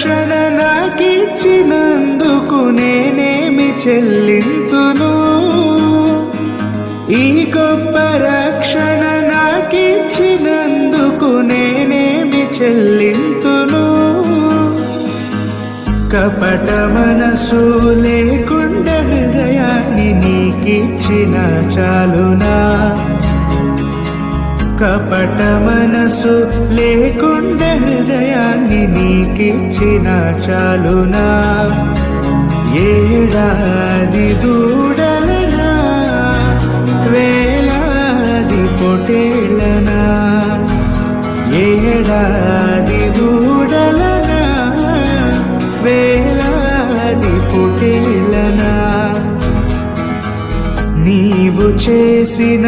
రక్షణ నాకిచ్చినందుకు నేనేమి చెల్లింతును? ఈ గొప్ప రక్షణ నాకిచ్చినందుకు నేనేమి చెల్లింతును? కపట మనసు లేకుండా హృదయాన్ని నీకిచ్చిన చాలునా? కపట మనసు లేకుండా హృదయాన్ని నీకిచ్చిన చాలునా? ఏడాది దూడలనా, వేలాది పొటేళ్ళనా? ఏడాది దూడలనా, వేలాది పొటేళ్ళనా? నీవు చేసిన